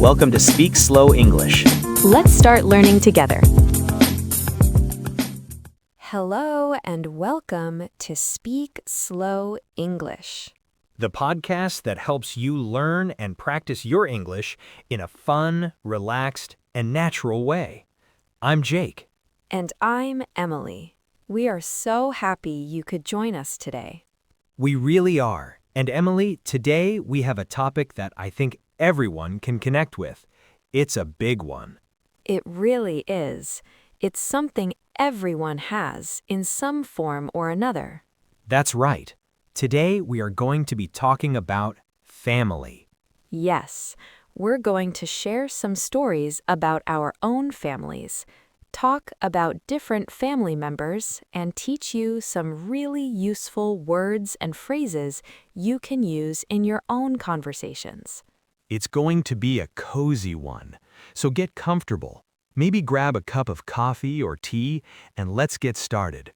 Welcome to Speak Slow English. Let's start learning together. Hello and welcome to Speak Slow English. The podcast that helps you learn and practice your English in a fun, relaxed, and natural way. I'm Jake. And I'm Emily. We are so happy you could join us today. We really are. And Emily, today we have a topic that I think everyone can connect with. It's a big one. It really is. It's something everyone has in some form or another. That's right. Today we are going to be talking about family. Yes, we're going to share some stories about our own families, talk about different family members, and teach you some really useful words and phrases you can use in your own conversations. It's going to be a cozy one, so get comfortable. Maybe grab a cup of coffee or tea, and let's get started.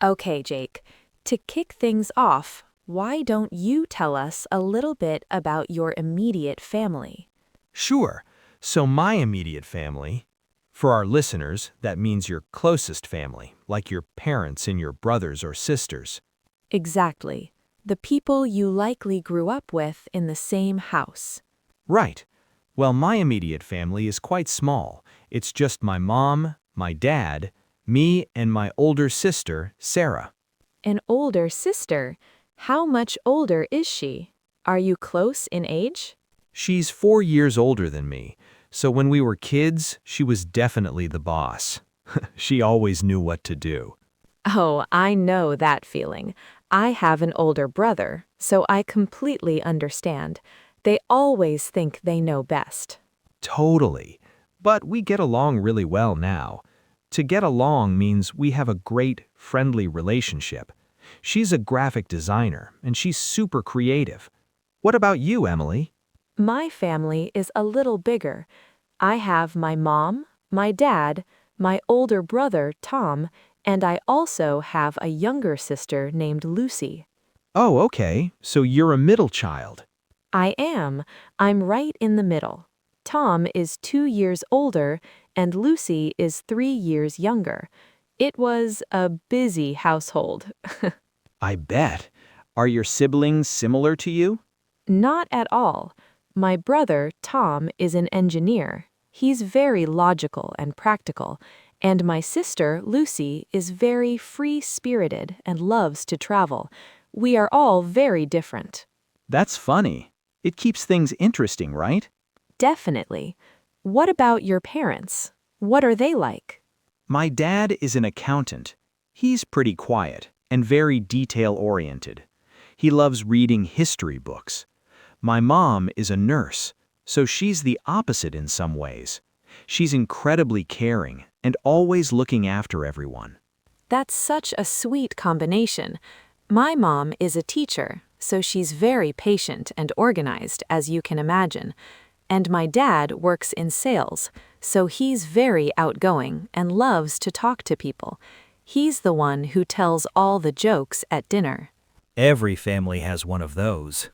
Okay, Jake, to kick things off, why don't you tell us a little bit about your immediate family? Sure. So my immediate family, for our listeners, that means your closest family, like your parents and your brothers or sisters. Exactly. The people you likely grew up with in the same house. Right. Well, my immediate family is quite small. It's just my mom, my dad, me, and my older sister, Sarah. An older sister? How much older is she? Are you close in age? She's 4 years older than me, so when we were kids, she was definitely the boss. She always knew what to do. Oh, I know that feeling. I have an older brother, so I completely understand. They always think they know best. Totally. But we get along really well now. To get along means we have a great, friendly relationship. She's a graphic designer, and she's super creative. What about you, Emily? My family is a little bigger. I have my mom, my dad, my older brother, Tom, and I also have a younger sister named Lucy. Oh, okay. So you're a middle child. I am. I'm right in the middle. Tom is 2 years older, and Lucy is 3 years younger. It was a busy household. I bet. Are your siblings similar to you? Not at all. My brother, Tom, is an engineer. He's very logical and practical, and my sister, Lucy, is very free-spirited and loves to travel. We are all very different. That's funny. It keeps things interesting, right? Definitely. What about your parents? What are they like? My dad is an accountant. He's pretty quiet and very detail-oriented. He loves reading history books. My mom is a nurse, so she's the opposite in some ways. She's incredibly caring and always looking after everyone. That's such a sweet combination. My mom is a teacher, so she's very patient and organized, as you can imagine. And my dad works in sales, so he's very outgoing and loves to talk to people. He's the one who tells all the jokes at dinner. Every family has one of those.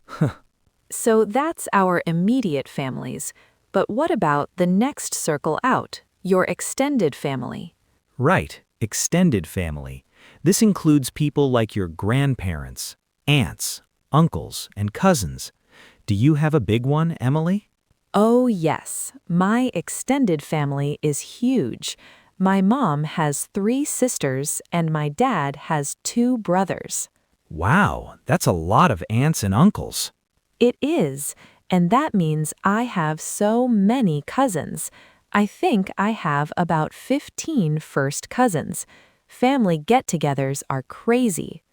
So that's our immediate families. But what about the next circle out, your extended family? Right, extended family. This includes people like your grandparents, aunts, uncles, and cousins. Do you have a big one, Emily? Oh, yes. My extended family is huge. My mom has 3 sisters, and my dad has 2 brothers. Wow, that's a lot of aunts and uncles. It is, and that means I have so many cousins. I think I have about 15 first cousins. Family get-togethers are crazy.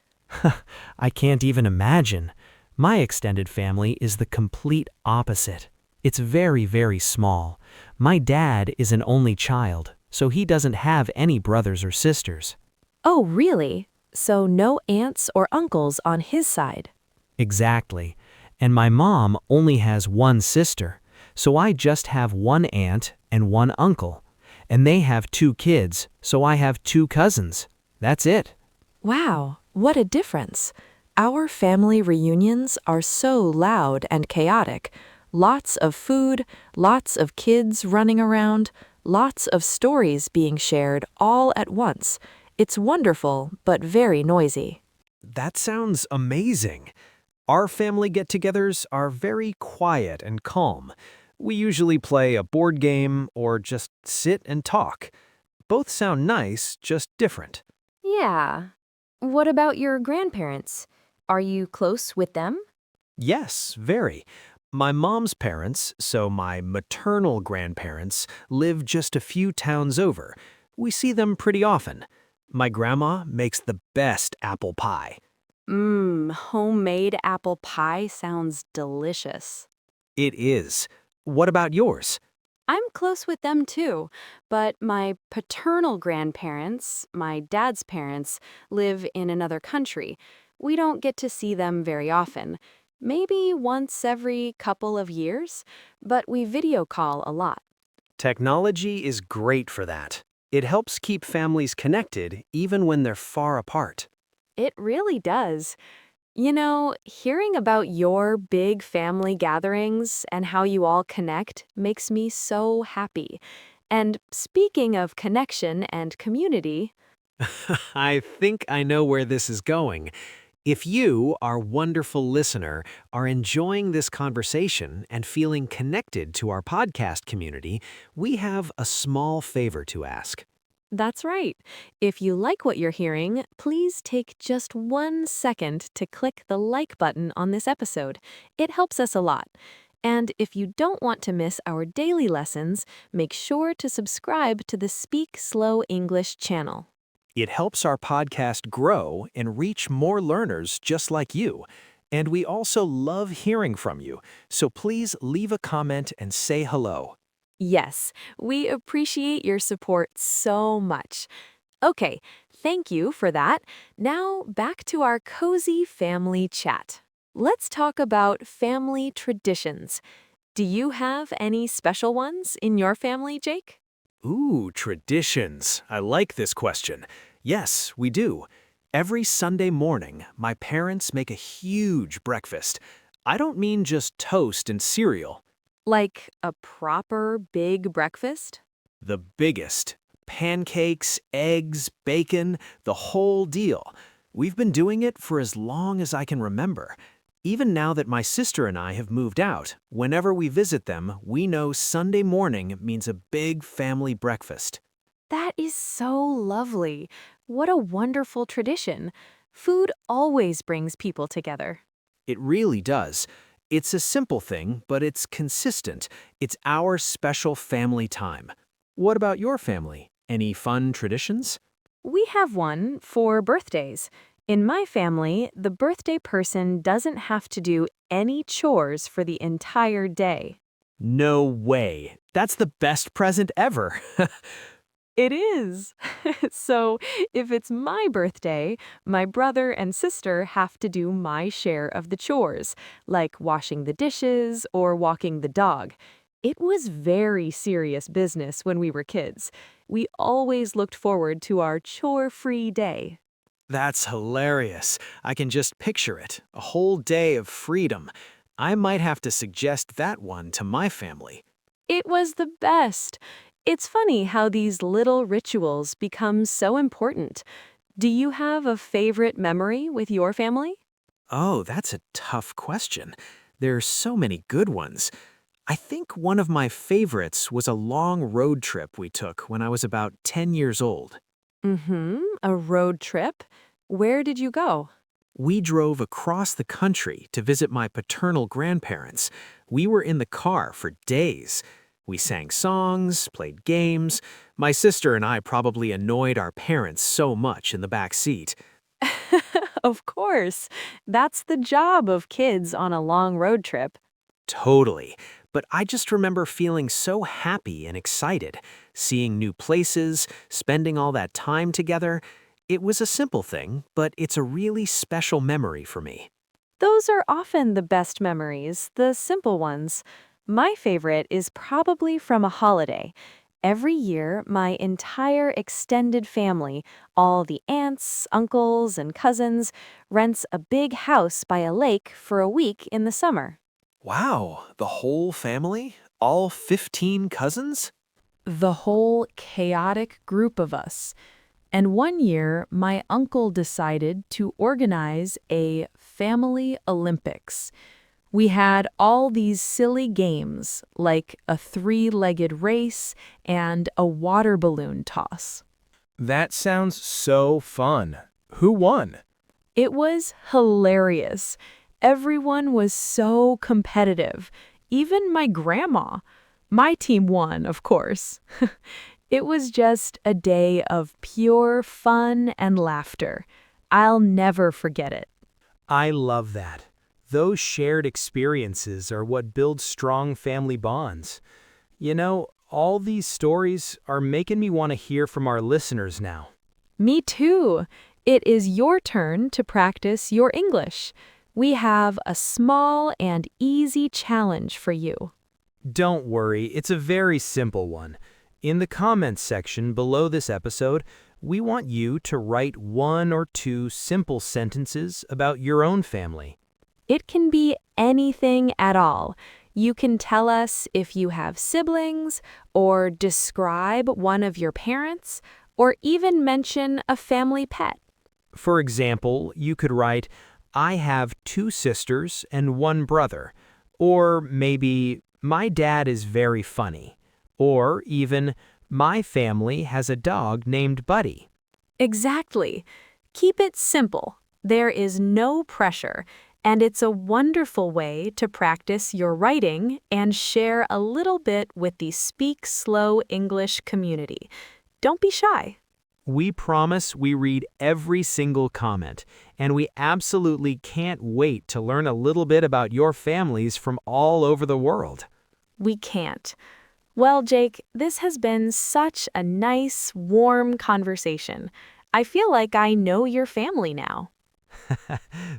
I can't even imagine. My extended family is the complete opposite. It's very, very small. My dad is an only child, so he doesn't have any brothers or sisters. Oh, really? So no aunts or uncles on his side? Exactly. And my mom only has one sister, so I just have one aunt and one uncle. And they have 2 kids, so I have 2 cousins. That's it. Wow, what a difference. Our family reunions are so loud and chaotic. Lots of food, lots of kids running around, lots of stories being shared all at once. It's wonderful, but very noisy. That sounds amazing. Our family get-togethers are very quiet and calm. We usually play a board game or just sit and talk. Both sound nice, just different. Yeah. What about your grandparents? Are you close with them? Yes, very. My mom's parents, so my maternal grandparents, live just a few towns over. We see them pretty often. My grandma makes the best apple pie. Homemade apple pie sounds delicious. It is. What about yours? I'm close with them too, but my paternal grandparents, my dad's parents, live in another country. We don't get to see them very often. Maybe once every couple of years, but we video call a lot. Technology is great for that. It helps keep families connected even when they're far apart. It really does. You know, hearing about your big family gatherings and how you all connect makes me so happy. And speaking of connection and community, I think I know where this is going. If you, our wonderful listener, are enjoying this conversation and feeling connected to our podcast community, we have a small favor to ask. That's right. If you like what you're hearing, please take just 1 second to click the like button on this episode. It helps us a lot. And if you don't want to miss our daily lessons, make sure to subscribe to the Speak Slow English channel. It helps our podcast grow and reach more learners just like you. And we also love hearing from you, so please leave a comment and say hello. Yes, we appreciate your support so much. Okay, thank you for that. Now back to our cozy family chat. Let's talk about family traditions. Do you have any special ones in your family, Jake? Ooh, traditions. I like this question. Yes, we do. Every Sunday morning, my parents make a huge breakfast. I don't mean just toast and cereal. Like a proper big breakfast? The biggest. Pancakes, eggs, bacon, the whole deal. We've been doing it for as long as I can remember. Even now that my sister and I have moved out, whenever we visit them, we know Sunday morning means a big family breakfast. That is so lovely. What a wonderful tradition. Food always brings people together. It really does. It's a simple thing, but it's consistent. It's our special family time. What about your family? Any fun traditions? We have one for birthdays. In my family, the birthday person doesn't have to do any chores for the entire day. No way. That's the best present ever. It is. So, if it's my birthday, my brother and sister have to do my share of the chores, like washing the dishes or walking the dog. It was very serious business when we were kids. We always looked forward to our chore-free day. That's hilarious. I can just picture it. A whole day of freedom. I might have to suggest that one to my family. It was the best. It's funny how these little rituals become so important. Do you have a favorite memory with your family? Oh, that's a tough question. There's so many good ones. I think one of my favorites was a long road trip we took when I was about 10 years old. A road trip? Where did you go? We drove across the country to visit my paternal grandparents. We were in the car for days. We sang songs, played games. My sister and I probably annoyed our parents so much in the back seat. Of course. That's the job of kids on a long road trip. Totally. But I just remember feeling so happy and excited, seeing new places, spending all that time together. It was a simple thing, but it's a really special memory for me. Those are often the best memories, the simple ones. My favorite is probably from a holiday. Every year, my entire extended family, all the aunts, uncles, and cousins, rents a big house by a lake for a week in the summer. Wow, the whole family? All 15 cousins? The whole chaotic group of us. And one year, my uncle decided to organize a family Olympics. We had all these silly games, like a three-legged race and a water balloon toss. That sounds so fun. Who won? It was hilarious. Everyone was so competitive, even my grandma. My team won, of course. It was just a day of pure fun and laughter. I'll never forget it. I love that. Those shared experiences are what build strong family bonds. You know, all these stories are making me want to hear from our listeners now. Me too. It is your turn to practice your English. We have a small and easy challenge for you. Don't worry, it's a very simple one. In the comments section below this episode, we want you to write 1 or 2 simple sentences about your own family. It can be anything at all. You can tell us if you have siblings, or describe one of your parents, or even mention a family pet. For example, you could write, I have 2 sisters and 1 brother. Or maybe, my dad is very funny. Or even, my family has a dog named Buddy. Exactly. Keep it simple. There is no pressure, and it's a wonderful way to practice your writing and share a little bit with the Speak Slow English community. Don't be shy. We promise we read every single comment, and we absolutely can't wait to learn a little bit about your families from all over the world. We can't. Well, Jake, this has been such a nice, warm conversation. I feel like I know your family now.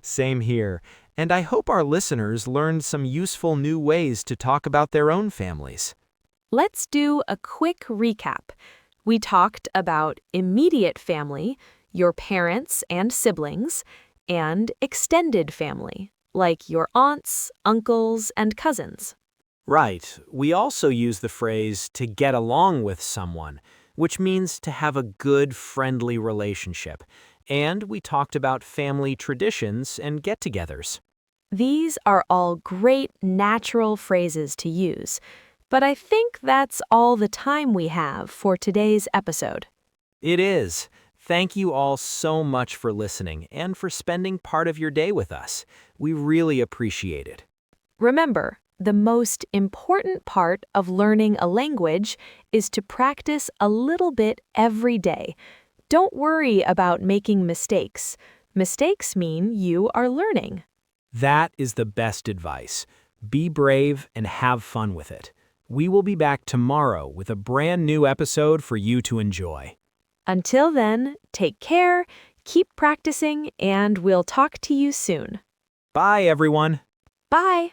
Same here, and I hope our listeners learned some useful new ways to talk about their own families. Let's do a quick recap. We talked about immediate family, your parents and siblings, and extended family, like your aunts, uncles, and cousins. Right. We also use the phrase to get along with someone, which means to have a good, friendly relationship. And we talked about family traditions and get-togethers. These are all great natural phrases to use, but I think that's all the time we have for today's episode. It is. Thank you all so much for listening and for spending part of your day with us. We really appreciate it. Remember, the most important part of learning a language is to practice a little bit every day. Don't worry about making mistakes. Mistakes mean you are learning. That is the best advice. Be brave and have fun with it. We will be back tomorrow with a brand new episode for you to enjoy. Until then, take care, keep practicing, and we'll talk to you soon. Bye, everyone. Bye!